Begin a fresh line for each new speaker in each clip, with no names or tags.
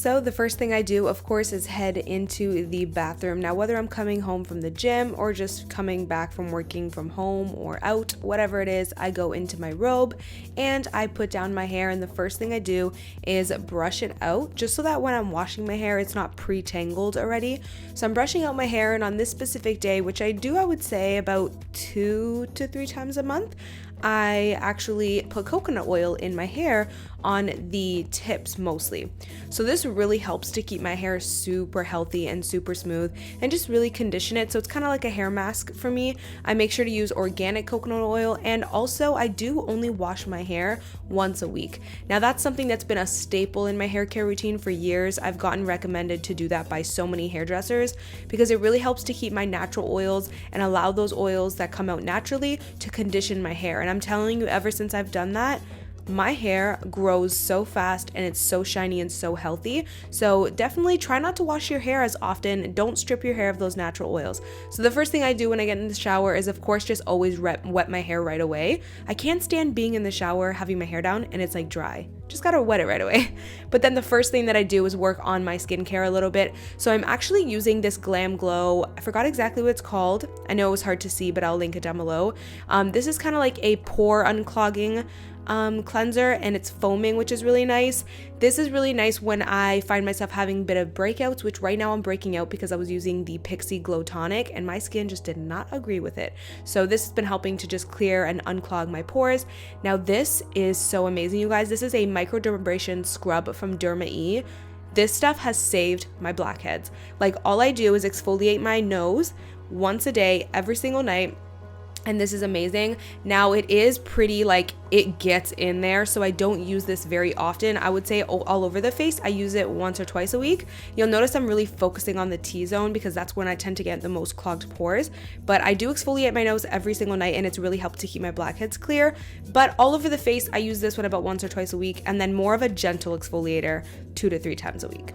So the first thing I do, of course, is head into the bathroom. Now, whether I'm coming home from the gym or just coming back from working from home or out, whatever it is, I go into my robe and I put down my hair, and the first thing I do is brush it out, just so that when I'm washing my hair, it's not pre-tangled already. So I'm brushing out my hair, and on this specific day, which I do, I would say about 2 to 3 times a month, I actually put coconut oil in my hair on the tips mostly. So this really helps to keep my hair super healthy and super smooth and just really condition it. So it's kind of like a hair mask for me. I make sure to use organic coconut oil, and also I do only wash my hair once a week. Now that's something that's been a staple in my hair care routine for years. I've gotten recommended to do that by so many hairdressers because it really helps to keep my natural oils and allow those oils that come out naturally to condition my hair. And I'm telling you, ever since I've done that, my hair grows so fast and it's so shiny and so healthy. So definitely try not to wash your hair as often. Don't strip your hair of those natural oils. So the first thing I do when I get in the shower is, of course, just always wet my hair right away. I can't stand being in the shower, having my hair down, and it's like dry. Just gotta wet it right away. But then the first thing that I do is work on my skincare a little bit. So I'm actually using this Glam Glow. I forgot exactly what it's called. I know it was hard to see, but I'll link it down below. This is kind of like a pore unclogging cleanser, and it's foaming, which is really nice. This is really nice when I find myself having a bit of breakouts, which right now I'm breaking out because I was using the Pixi Glow Tonic and my skin just did not agree with it. So this has been helping to just clear and unclog my pores. Now this is so amazing, you guys. This is a microdermabrasion scrub from Derma E. This stuff has saved my blackheads. Like, all I do is exfoliate my nose once a day, every single night. And this is amazing. Now it is pretty, like, it gets in there, so I don't use this very often. I would say all over the face. I use it once or twice a week. You'll notice I'm really focusing on the T-zone because that's when I tend to get the most clogged pores. But I do exfoliate my nose every single night, and it's really helped to keep my blackheads clear. But all over the face, I use this one about once or twice a week, and then more of a gentle exfoliator 2 to 3 times a week.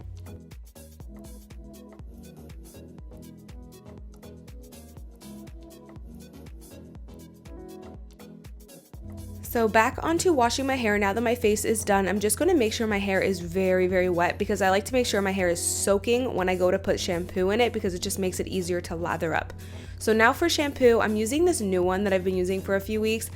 So back onto washing my hair. Now that my face is done, I'm just going to make sure my hair is very, very wet because I like to make sure my hair is soaking when I go to put shampoo in it because it just makes it easier to lather up. So now for shampoo, I'm using this new one that I've been using for a few weeks.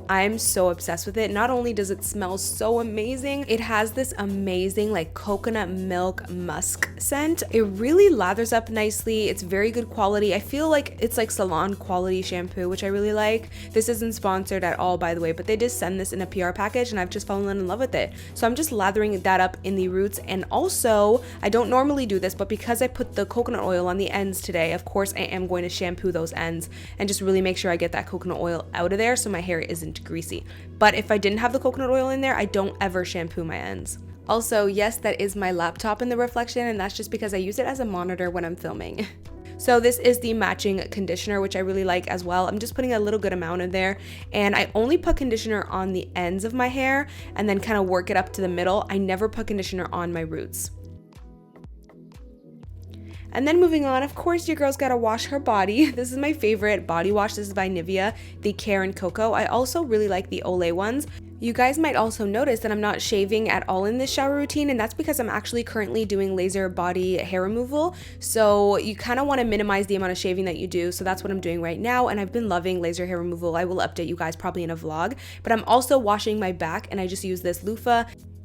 I'm so obsessed with it. Not only does it smell so amazing, it has this amazing like coconut milk musk scent. It really lathers up nicely. It's very good quality. I feel like it's like salon quality shampoo, which I really like. This isn't sponsored at all, by the way, but they just send this in a PR package and I've just fallen in love with it. So I'm just lathering that up in the roots. And also, I don't normally do this, but because I put the coconut oil on the ends today, of course I am going to shampoo those ends and just really make sure I get that coconut oil out of there so my hair isn't greasy. But if I didn't have the coconut oil in there, I don't ever shampoo my ends. Also, yes, that is my laptop in the reflection, and that's just because I use it as a monitor when I'm filming. So this is the matching conditioner, which I really like as well. I'm just putting a little good amount in there, and I only put conditioner on the ends of my hair and then kind of work it up to the middle. I never put conditioner on my roots. And then moving on, of course, your girl's gotta wash her body. This is my favorite body wash. This is by Nivea, the Care and Cocoa. I also really like the Olay ones. You guys might also notice that I'm not shaving at all in this shower routine, and that's because I'm actually currently doing laser body hair removal. So you kind of want to minimize the amount of shaving that you do. So that's what I'm doing right now, and I've been loving laser hair removal. I will update you guys probably in a vlog, but I'm also washing my back, and I just use this loofah.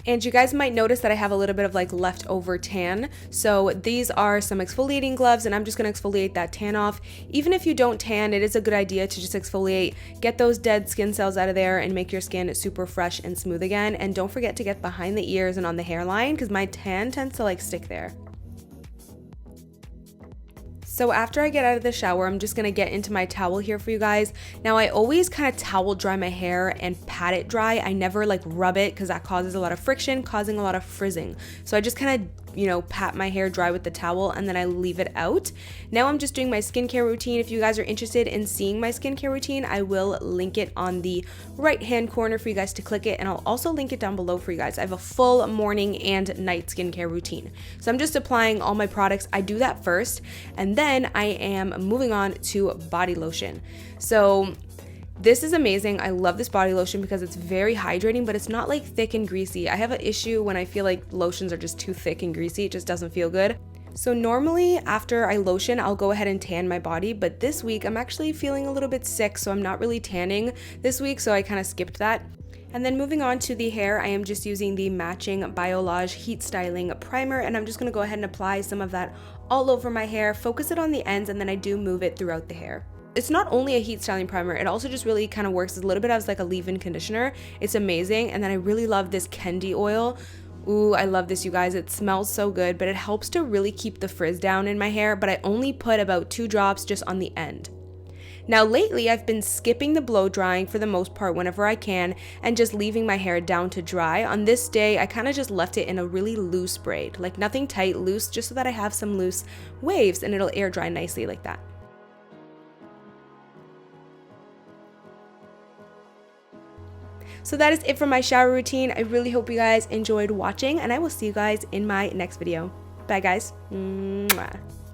And you guys might notice that I have a little bit of like leftover tan. So these are some exfoliating gloves, and I'm just gonna exfoliate that tan off. Even if you don't tan, it is a good idea to just exfoliate, get those dead skin cells out of there and make your skin super fresh and smooth again. And don't forget to get behind the ears and on the hairline because my tan tends to like stick there. So after I get out of the shower, I'm just gonna get into my towel here for you guys. Now I always kind of towel dry my hair and pat it dry. I never like rub it because that causes a lot of friction, causing a lot of frizzing. So I just kind of, pat my hair dry with the towel and then I leave it out. Now I'm just doing my skincare routine. If you guys are interested in seeing my skincare routine, I will link it on the right hand corner for you guys to click it, and I'll also link it down below for you guys. I have a full morning and night skincare routine. So I'm just applying all my products. I do that first, and then I am moving on to body lotion. So This is amazing. I love this body lotion because it's very hydrating, but it's not like thick and greasy. I have an issue when I feel like lotions are just too thick and greasy. It just doesn't feel good. So normally after I lotion, I'll go ahead and tan my body, but this week I'm actually feeling a little bit sick, so I'm not really tanning this week, so I kind of skipped that. And then moving on to the hair, I am just using the matching Biolage Heat Styling Primer, and I'm just going to go ahead and apply some of that all over my hair, focus it on the ends, and then I do move it throughout the hair. It's not only a heat styling primer, it also just really kind of works a little bit as like a leave-in conditioner. It's amazing. And then I really love this Kendi oil. Ooh, I love this, you guys. It smells so good, but it helps to really keep the frizz down in my hair, but I only put about 2 drops just on the end. Now lately, I've been skipping the blow drying for the most part whenever I can and just leaving my hair down to dry. On this day, I kind of just left it in a really loose braid, like nothing tight, loose, just so that I have some loose waves and it'll air dry nicely like that. So that is it for my shower routine. I really hope you guys enjoyed watching, and I will see you guys in my next video. Bye guys. Mwah.